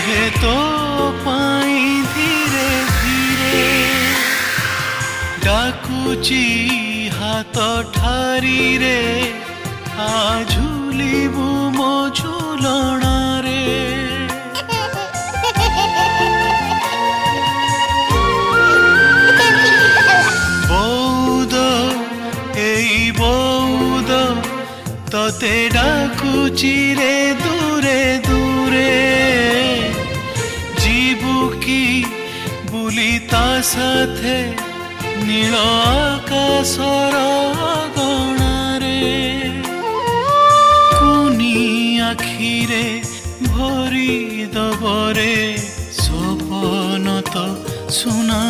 বহে তো পাই ধীরে ধীরে ডাকুচি হাত ঠারিরে আঝুলিবু ମୋ ଝୁଲଣାରେ ବଉଦ ଏଇ ବଉଦ ତତେ ଡାକୁଚି ରେ ଦୂରେ ଦୂରେ ଯିବୁ କି বুলি ତା ସାଥେ নীল আকাশর গণারে কুনি আখিরে ভরি দবরে সপন তো সুনা